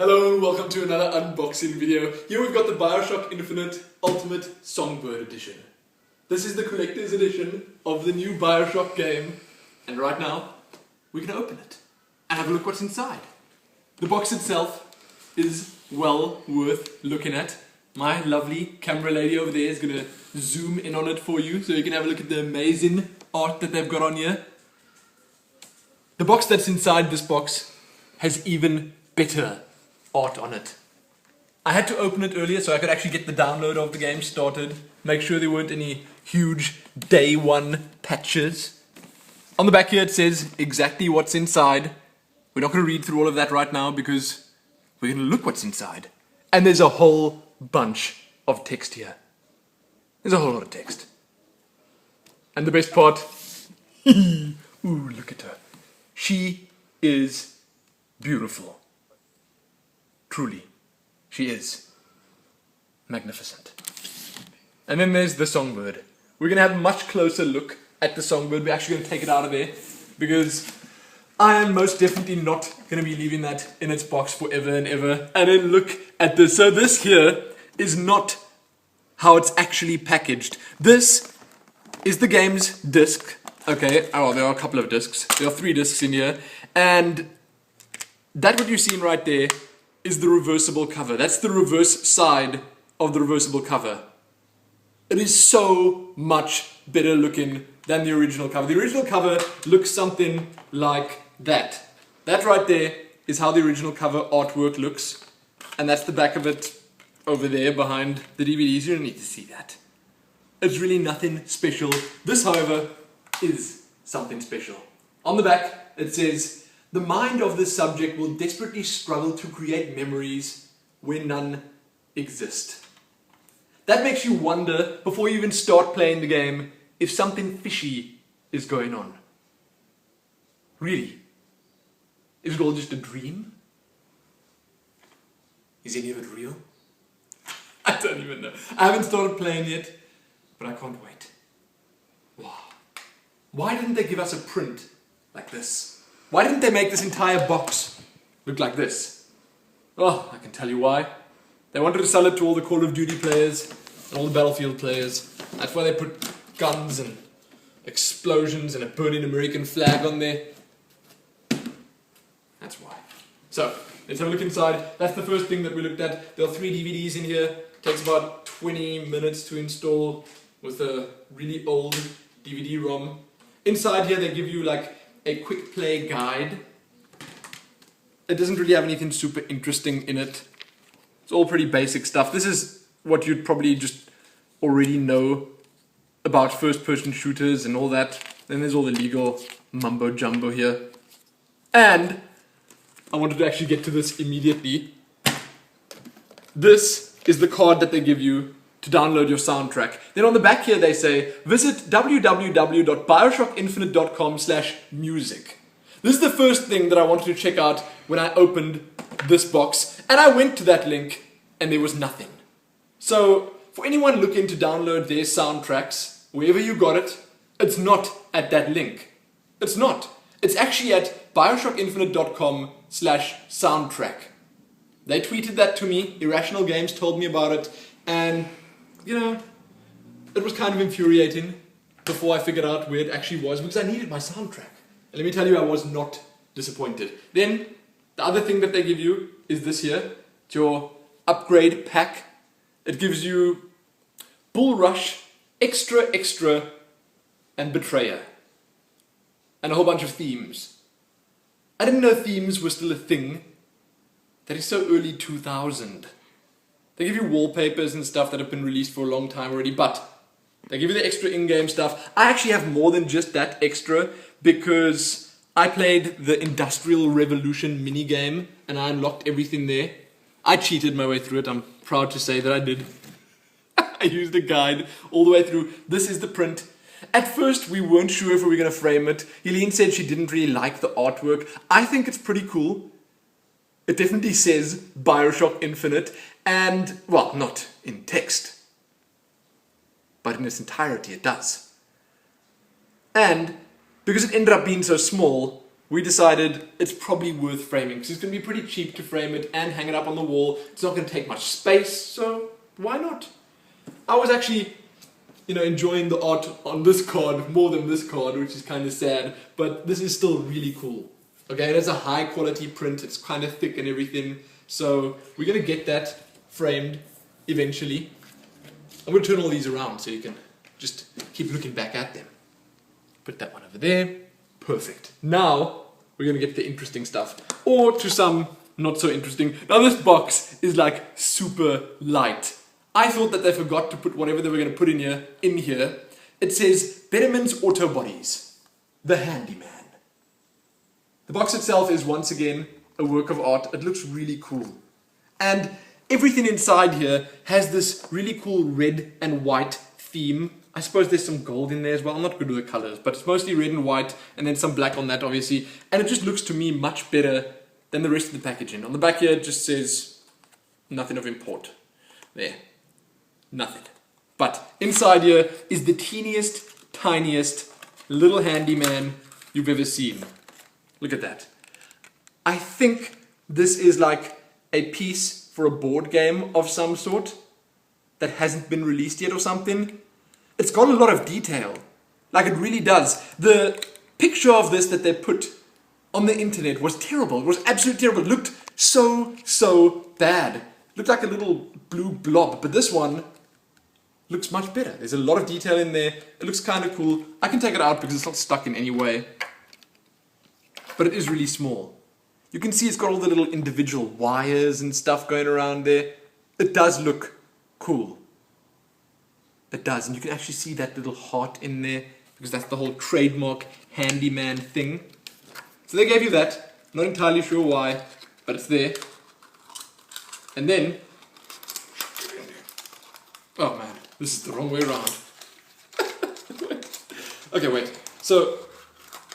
Hello and welcome to another unboxing video. Here we've got the BioShock Infinite Ultimate Songbird Edition. This is the collector's edition of the new BioShock game, and right now we can open it and have a look what's inside. The box itself is well worth looking at. My lovely camera lady over there is going to zoom in on it for you so you can have a look at the amazing art that they've got on here. The box that's inside this box has even better art on it. I had to open it earlier so I could actually get the download of the game started, make sure there weren't any huge day one patches. On the back here it says exactly what's inside. We're not going to read through all of that right now because we're going to look what's inside. And there's a whole bunch of text here. There's a whole lot of text. And the best part, ooh, look at her. She is beautiful. Truly, she is magnificent. And then there's the Songbird. We're going to have a much closer look at the Songbird. We're actually going to take it out of there because I am most definitely not going to be leaving that in its box forever and ever. And then look at this. So this here is not how it's actually packaged. This is the game's disc. Okay, oh, there are a couple of discs. There are 3 discs in here. And that what you're seeing right there is the reversible cover. That's the reverse side of the reversible cover. It is so much better looking than the original cover. The original cover looks something like that. That right there is how the original cover artwork looks. And that's the back of it over there behind the DVDs. You don't need to see that. It's really nothing special. This, however, is something special. On the back, it says, "The mind of this subject will desperately struggle to create memories where none exist." That makes you wonder, before you even start playing the game, if something fishy is going on. Really? Is it all just a dream? Is any of it real? I don't even know. I haven't started playing yet, but I can't wait. Wow. Why didn't they give us a print like this? Why didn't they make this entire box look like this? Oh, I can tell you why. They wanted to sell it to all the Call of Duty players and all the Battlefield players. That's why they put guns and explosions and a burning American flag on there. That's why. So, let's have a look inside. That's the first thing that we looked at. There are 3 DVDs in here. It takes about 20 minutes to install with a really old DVD-ROM. Inside here they give you like a quick play guide. It doesn't really have anything super interesting in it. It's all pretty basic stuff. This is what you'd probably just already know about first-person shooters and all that. Then there's all the legal mumbo-jumbo here. And I wanted to actually get to this immediately. This is the card that they give you to download your soundtrack. Then on the back here they say, visit www.bioshockinfinite.com/music. This is the first thing that I wanted to check out when I opened this box, and I went to that link and there was nothing. So for anyone looking to download their soundtracks, wherever you got it, it's not at that link. It's not. It's actually at bioshockinfinite.com/soundtrack. They tweeted that to me, Irrational Games told me about it, and you know, it was kind of infuriating before I figured out where it actually was because I needed my soundtrack. And let me tell you, I was not disappointed. Then, the other thing that they give you is this here. It's your upgrade pack. It gives you Bull Rush, Extra, and Betrayer. And a whole bunch of themes. I didn't know themes were still a thing. That is so early 2000. They give you wallpapers and stuff that have been released for a long time already, but they give you the extra in-game stuff. I actually have more than just that extra because I played the Industrial Revolution minigame and I unlocked everything there. I cheated my way through it. I'm proud to say that I did. I used a guide all the way through. This is the print. At first, we weren't sure if we were going to frame it. Helene said she didn't really like the artwork. I think it's pretty cool. It definitely says BioShock Infinite, and, well, not in text, but in its entirety it does. And because it ended up being so small, we decided it's probably worth framing because it's going to be pretty cheap to frame it and hang it up on the wall. It's not going to take much space, so why not? I was actually, enjoying the art on this card more than this card, which is kind of sad, but this is still really cool. Okay, it has a high quality print, it's kind of thick and everything, so we're going to get that framed eventually. I'm going to turn all these around so you can just keep looking back at them. Put that one over there. Perfect. Now we're going to get the interesting stuff, or to some not so interesting. Now this box is like super light. I thought that they forgot to put whatever they were going to put in here. It says Betterman's Auto Bodies, the Handyman. The box itself is once again a work of art. It looks really cool. And everything inside here has this really cool red and white theme. I suppose there's some gold in there as well. I'm not good with the colors, but it's mostly red and white and then some black on that obviously. And it just looks to me much better than the rest of the packaging. On the back here it just says nothing of import. There. Nothing. But inside here is the teeniest, tiniest little handyman you've ever seen. Look at that. I think this is like a piece for a board game of some sort that hasn't been released yet or something. It's got a lot of detail. Like it really does. The picture of this that they put on the internet was terrible. It was absolutely terrible. It looked so bad. It looked like a little blue blob. But this one looks much better. There's a lot of detail in there. It looks kind of cool. I can take it out because it's not stuck in any way. But it is really small. You can see it's got all the little individual wires and stuff going around there. It does look cool. It does. And you can actually see that little heart in there because that's the whole trademark handyman thing. So they gave you that. Not entirely sure why, but it's there. And then, oh man, this is the wrong way around. Okay, wait. So,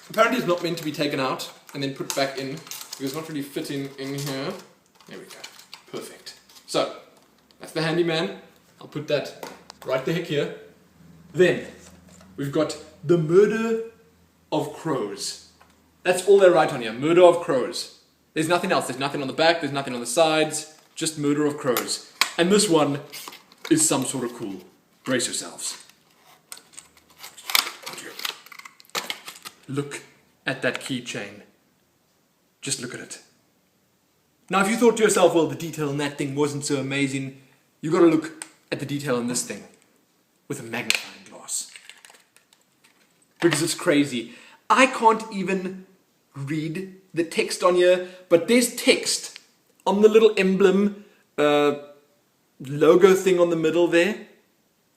apparently it's not meant to be taken out and then put back in because it's not really fitting in here. There we go. Perfect. So, that's the handyman. I'll put that right the heck here. Then, we've got the murder of crows. That's all they write on here. Murder of crows. There's nothing else. There's nothing on the back. There's nothing on the sides. Just murder of crows. And this one is some sort of cool. Brace yourselves. Look at that keychain. Just look at it. Now if you thought to yourself, well, the detail in that thing wasn't so amazing, you got to look at the detail in this thing with a magnifying glass. Because it's crazy. I can't even read the text on here, but there's text on the little emblem logo thing on the middle there.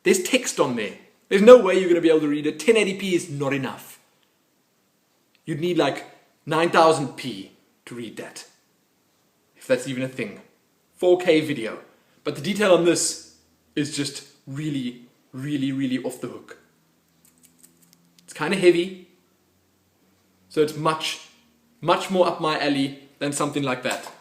There's text on there. There's no way you're going to be able to read it. 1080p is not enough. You'd need like 9000p to read that. If that's even a thing. 4K video. But the detail on this is just really off the hook. It's kind of heavy. So it's much more up my alley than something like that.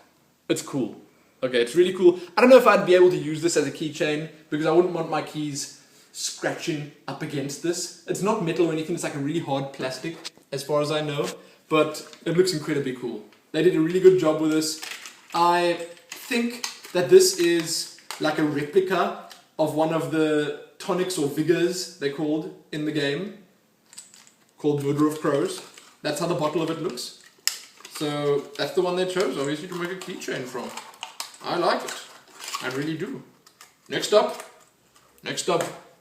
It's cool. Okay, it's really cool. I don't know if I'd be able to use this as a keychain because I wouldn't want my keys scratching up against this. It's not metal or anything, it's like a really hard plastic as far as I know, but it looks incredibly cool. They did a really good job with this. I think that this is like a replica of one of the tonics or vigors they're called in the game, called Murder of Crows. That's how the bottle of it looks. So that's the one they chose, obviously, to make a keychain from. I like it. I really do. Next up,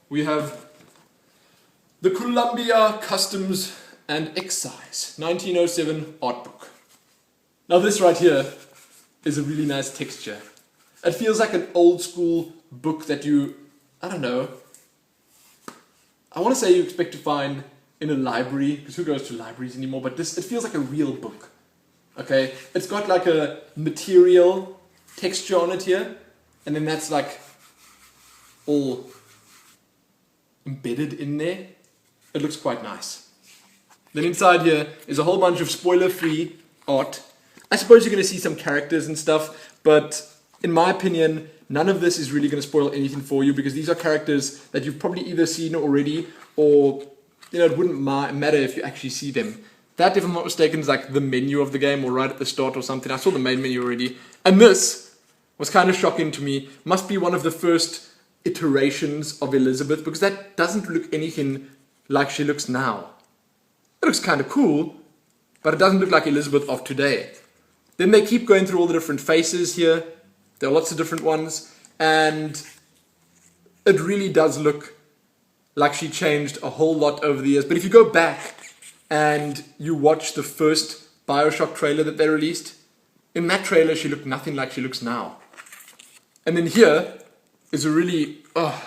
we have the Columbia Customs and Excise 1907 art book. Now this right here is a really nice texture. It feels like an old school book that you, I don't know, I want to say you expect to find in a library, because who goes to libraries anymore, but this, it feels like a real book. Okay, it's got like a material texture on it here, and then that's like all embedded in there. It looks quite nice. Then inside here is a whole bunch of spoiler-free art. I suppose you're going to see some characters and stuff, but in my opinion, none of this is really going to spoil anything for you because these are characters that you've probably either seen already or, you know, it wouldn't matter if you actually see them. That, if I'm not mistaken, is like the menu of the game, or right at the start or something. I saw the main menu already. And this was kind of shocking to me. Must be one of the first iterations of Elizabeth, because that doesn't look anything like she looks now. It looks kind of cool, but it doesn't look like Elizabeth of today. Then they keep going through all the different faces here. There are lots of different ones, and it really does look like she changed a whole lot over the years. But if you go back and you watch the first BioShock trailer that they released, in that trailer she looked nothing like she looks now. And then here is a really, I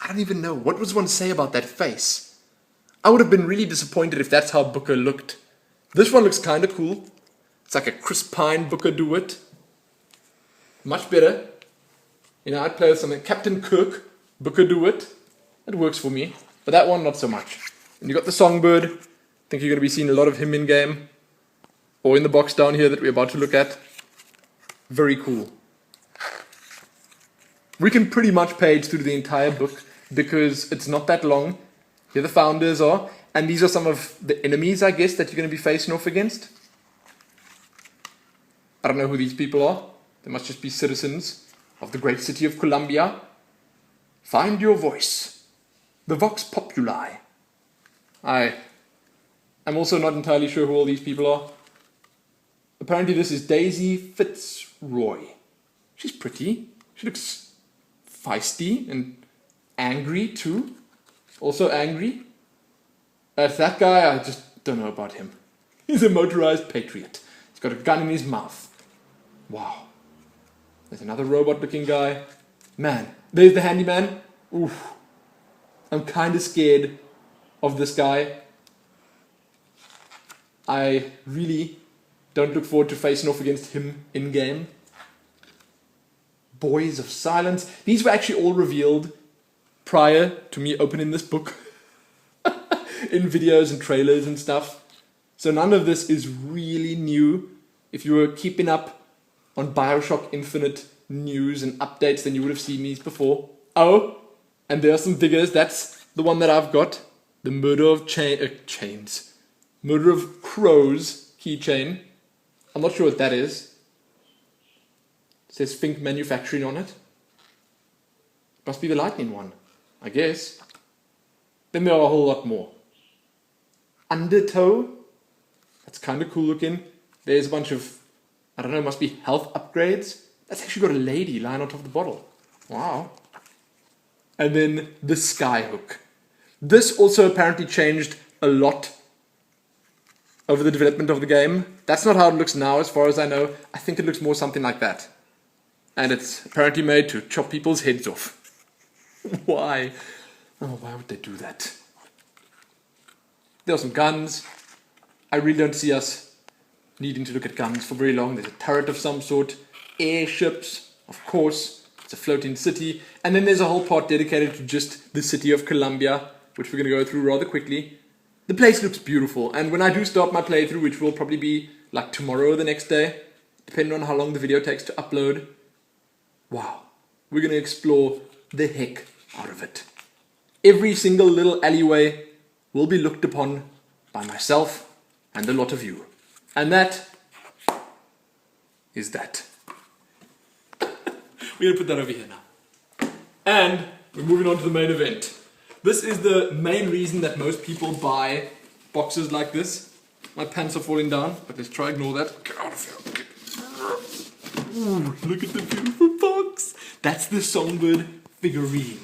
don't even know, what does one say about that face? I would have been really disappointed if that's how Booker looked. This one looks kind of cool. It's like a Chris Pine Booker do-it. Much better. You know, I'd play with something. Captain Kirk, Booker do-it. It works for me. But that one, not so much. And you got the Songbird. I think you're going to be seeing a lot of him in-game. Or in the box down here that we're about to look at. Very cool. We can pretty much page through the entire book because it's not that long. Here the founders are. And these are some of the enemies, I guess, that you're going to be facing off against. I don't know who these people are. They must just be citizens of the great city of Columbia. Find your voice. The Vox Populi. I'm also not entirely sure who all these people are. Apparently this is Daisy Fitzroy. She's pretty. She looks feisty and angry too. Also angry. That's that guy, I just don't know about him. He's a motorized patriot. He's got a gun in his mouth. Wow. There's another robot-looking guy. Man, there's the handyman. Oof. I'm kind of scared of this guy. I really don't look forward to facing off against him in-game. Boys of Silence. These were actually all revealed prior to me opening this book. In videos and trailers and stuff. So none of this is really new. If you were keeping up on BioShock Infinite news and updates, then you would have seen these before. Oh, and there are some figures. That's the one that I've got. The Murder of Chains. Murder of Crows keychain. I'm not sure what that is. It says Fink Manufacturing on it. Must be the Lightning one, I guess. Then there are a whole lot more. Undertow. That's kind of cool looking. There's a bunch of, I don't know, must be health upgrades. That's actually got a lady lying on top of the bottle. Wow. And then the Skyhook. This also apparently changed a lot over the development of the game. That's not how it looks now as far as I know. I think it looks more something like that. And it's apparently made to chop people's heads off. Why? Oh, why would they do that? There are some guns. I really don't see us needing to look at guns for very long. There's a turret of some sort. Airships, of course. It's a floating city. And then there's a whole part dedicated to just the city of Columbia, which we're going to go through rather quickly. The place looks beautiful. And when I do start my playthrough, which will probably be like tomorrow or the next day, depending on how long the video takes to upload, wow. We're going to explore the heck out of it. Every single little alleyway will be looked upon by myself and a lot of you. And that is that. We're going to put that over here now. And we're moving on to the main event. This is the main reason that most people buy boxes like this. My pants are falling down, but let's try ignore that. Get out of here. Ooh, look at the beautiful box. That's the Songbird figurine.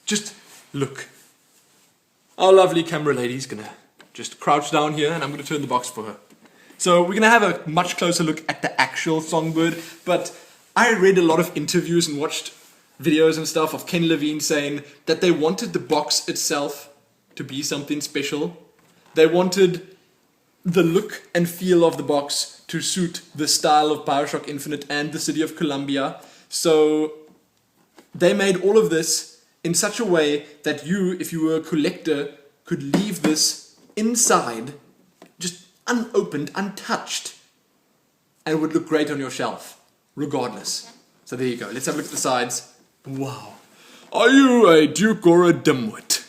Just look. Our lovely camera lady's gonna just crouch down here and I'm gonna turn the box for her. So we're gonna have a much closer look at the actual Songbird, but I read a lot of interviews and watched videos and stuff of Ken Levine saying that they wanted the box itself to be something special. They wanted the look and feel of the box to suit the style of BioShock Infinite and the city of Columbia. So they made all of this in such a way that you, if you were a collector, could leave this inside, just unopened, untouched, and it would look great on your shelf, regardless. So there you go. Let's have a look at the sides. Wow. Are you a duke or a dimwit?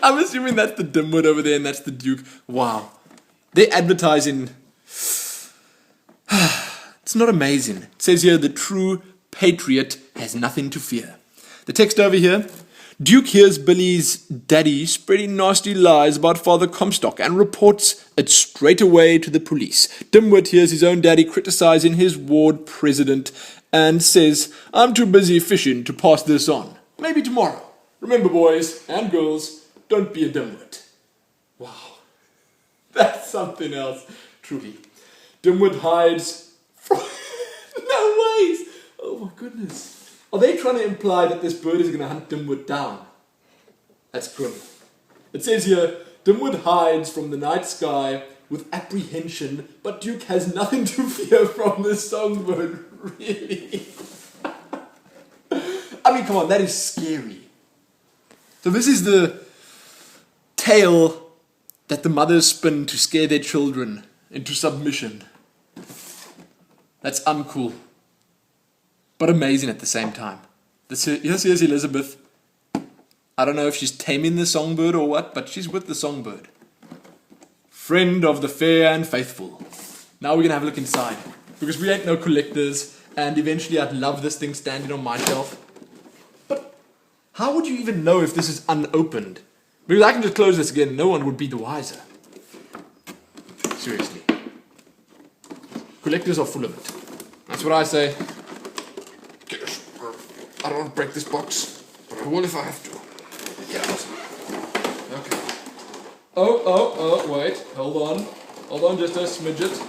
I'm assuming that's the dimwit over there and that's the Duke. Wow. They're advertising. It's not amazing. It says here, the true patriot has nothing to fear. The text over here. Duke hears Billy's daddy spreading nasty lies about Father Comstock and reports it straight away to the police. Dimwit hears his own daddy criticizing his ward president and says, I'm too busy fishing to pass this on. Maybe tomorrow. Remember, boys and girls, don't be a dimwit. Wow. That's something else. Truly. Dimwit hides from... No ways! Oh my goodness. Are they trying to imply that this bird is going to hunt Dimwit down? That's grim. It says here, Dimwit hides from the night sky with apprehension, but Duke has nothing to fear from the songbird. Really? I mean, come on, that is scary. So this is the tale that the mothers spin to scare their children into submission. That's uncool. But amazing at the same time. Here's Elizabeth. I don't know if she's taming the songbird or what, but she's with the songbird. Friend of the fair and faithful. Now we're going to have a look inside. Because we ain't no collectors, and eventually I'd love this thing standing on my shelf. But how would you even know if this is unopened? Because I can just close this again, no one would be the wiser. Seriously. Collectors are full of it. That's what I say. I don't want to break this box, but I will if I have to. Get out. Okay. Oh, wait. Hold on just a smidget.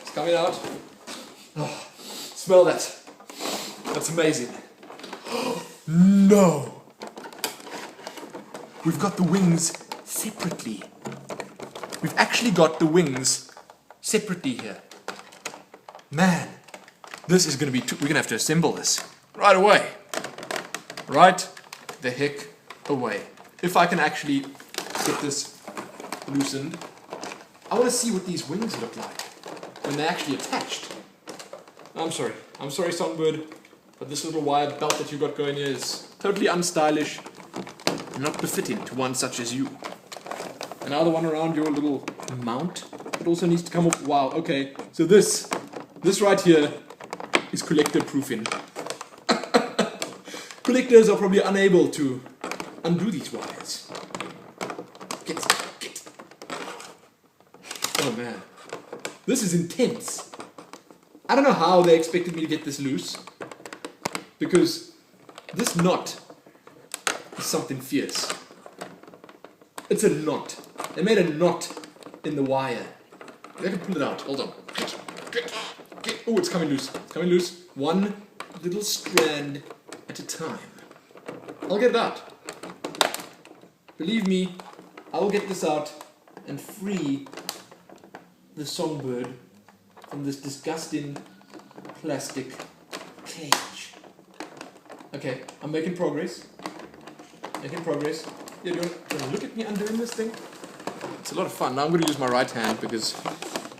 It's coming out. Oh, smell that. That's amazing. No! We've got the wings separately. We've actually got the wings separately here. Man, this is going to be we're going to have to assemble this right away. Right the heck away. If I can actually get this loosened. I want to see what these wings look like when they're actually attached. I'm sorry Songbird, but this little wire belt that you got going here is totally unstylish and not befitting to one such as you. And now the one around your little mount, it also needs to come off. Wow, okay, so this right here is collector proofing. Collectors are probably unable to undo these wires. Get. Oh man. This is intense. I don't know how they expected me to get this loose. Because this knot is something fierce. It's a knot. They made a knot in the wire. I can pull it out. Hold on. Get. Oh, it's coming loose. It's coming loose. One little strand at a time. I'll get it out. Believe me, I'll get this out and free the songbird from this disgusting plastic cage. Okay, I'm making progress. Yeah, do you want to look at me undoing this thing? It's a lot of fun. Now I'm going to use my right hand because,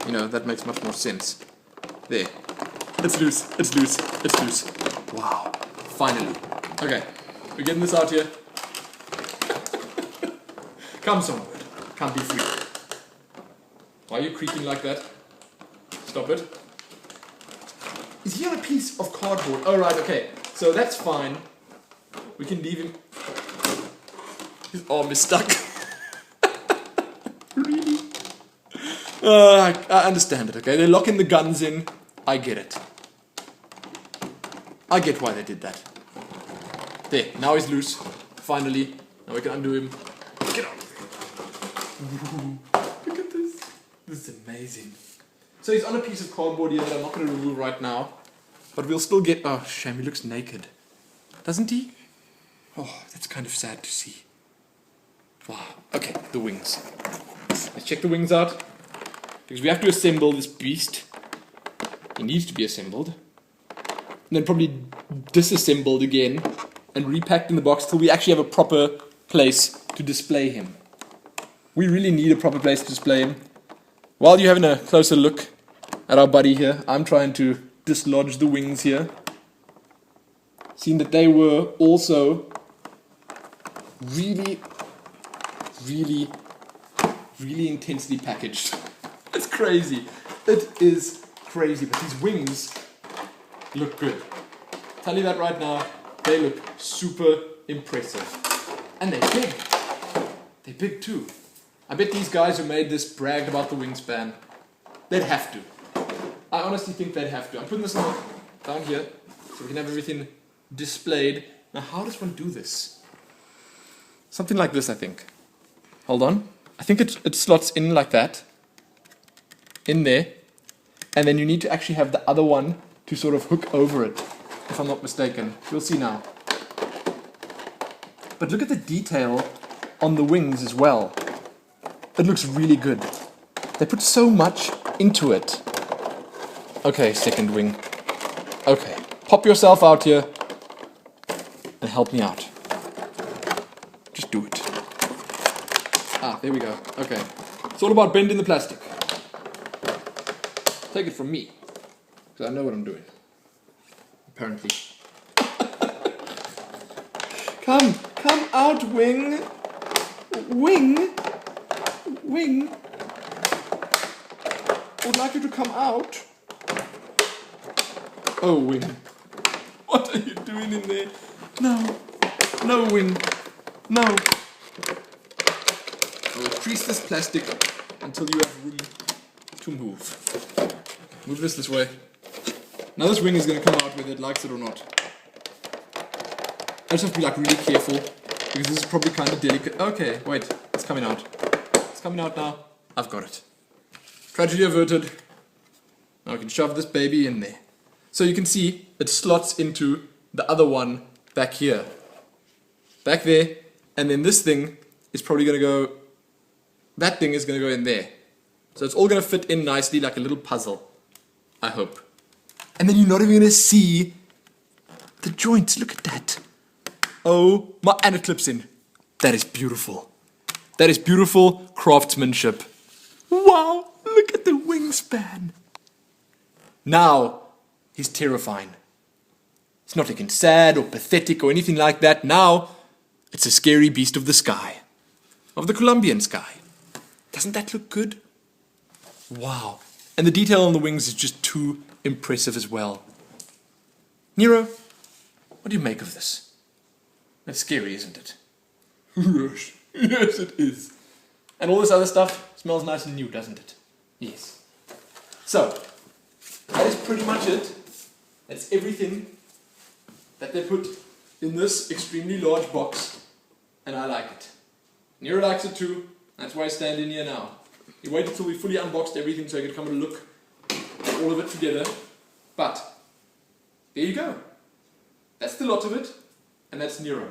that makes much more sense. There. It's loose. Wow. Finally. Okay, we're getting this out here. Come, Songbird. Can't be free. Why are you creaking like that? Stop it. Is he on a piece of cardboard? Oh, right, okay. So that's fine. We can leave him. His arm is stuck. Really? I understand it, okay? They're locking the guns in. I get it. I get why they did that. There, now he's loose. Finally. Now we can undo him. Get out. Look at this. This is amazing. So he's on a piece of cardboard here that I'm not going to remove right now. But we'll still get... Oh, shame, he looks naked. Doesn't he? Oh, that's kind of sad to see. Wow. Okay, the wings. Let's check the wings out. Because we have to assemble this beast. He needs to be assembled. And then probably disassembled again. And repacked in the box till we actually have a proper place to display him. We really need a proper place to display him. While you're having a closer look at our buddy here, I'm trying to dislodge the wings here. Seeing that they were also really really, really intensely packaged. It's crazy. It is crazy, but these wings look good. Tell you that right now, they look super impressive. And they're big. They're big too. I bet these guys who made this bragged about the wingspan. They'd have to. I honestly think they'd have to. I'm putting this down here so we can have everything displayed. Now, how does one do this? Something like this, I think. Hold on. I think it slots in like that. In there. And then you need to actually have the other one to sort of hook over it, if I'm not mistaken. You'll see now. But look at the detail on the wings as well. It looks really good. They put so much into it. Okay, second wing. Okay, pop yourself out here and help me out. Just do it. Ah, there we go. Okay. It's all about bending the plastic. Take it from me, because I know what I'm doing. Apparently. Come out, wing. Wing. I would like you to come out. Oh, wing. What are you doing in there? No, wing. No. I will crease this plastic until you have room to move. Move this way. Now this wing is going to come out whether it likes it or not. I just have to be like really careful because this is probably kind of delicate. Okay, wait, it's coming out. It's coming out now. I've got it. Tragedy averted. Now we can shove this baby in there. So you can see it slots into the other one back here. Back there. And then this thing is probably going to go, that thing is going to go in there. So it's all going to fit in nicely like a little puzzle. I hope. And then you're not even going to see the joints. Look at that. Oh my, and it clips in. That is beautiful. That is beautiful craftsmanship. Wow, look at the wingspan. Now, he's terrifying. It's not looking sad or pathetic or anything like that. Now, it's a scary beast of the sky. Of the Colombian sky. Doesn't that look good? Wow. And the detail on the wings is just too impressive as well. Nero, what do you make of this? That's scary, isn't it? Yes, it is. And all this other stuff smells nice and new, doesn't it? Yes. So, that is pretty much it. That's everything that they put in this extremely large box. And I like it. Nero likes it too. That's why I stand in here now. He waited until we fully unboxed everything so I could come and look at all of it together. But, there you go. That's the lot of it. And that's Nero.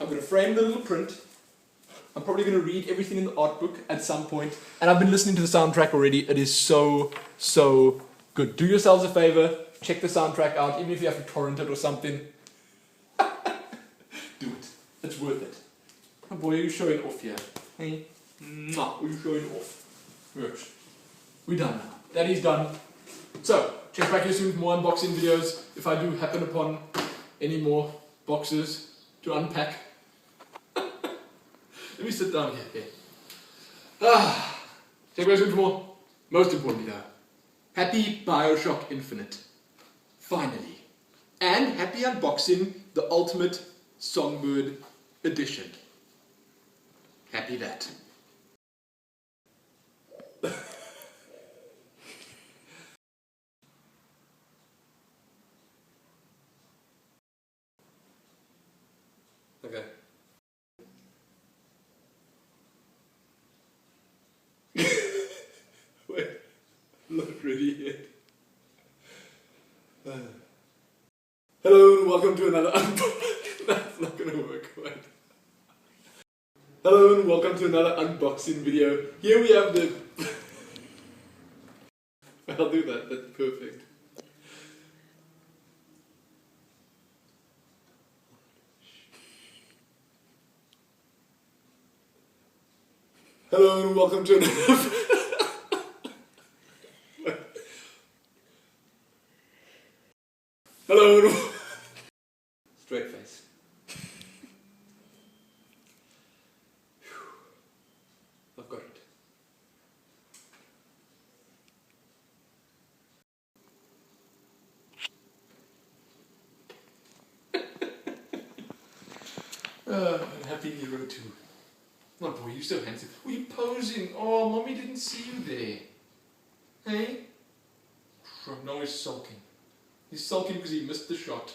I'm going to frame the little print. I'm probably going to read everything in the art book at some point. And I've been listening to the soundtrack already. It is so good. Do yourselves a favor. Check the soundtrack out. Even if you have to torrent it or something. Do it. It's worth it. Oh boy, are you showing off here? Hey? Mwah, are you showing off? Yes. We're done now. Daddy's done. So, check back here soon with more unboxing videos. If I do happen upon any more boxes to unpack. Let me sit down here. Check back soon for more. Most importantly though, happy BioShock Infinite. Finally. And happy unboxing the Ultimate Songbird Edition. Happy that. Okay. Wait, not ready yet. Hello and welcome to another unboxing. That's not gonna work. Wait. Hello and welcome to another unboxing video. Here we have the... I'll do that, that's perfect. Hello and welcome to another... Hello and... Straight face. And Happy Hero too. Oh boy, you're so handsome. Were you posing? Oh, Mommy didn't see you there. Hey? Now he's sulking. He's sulking because he missed the shot.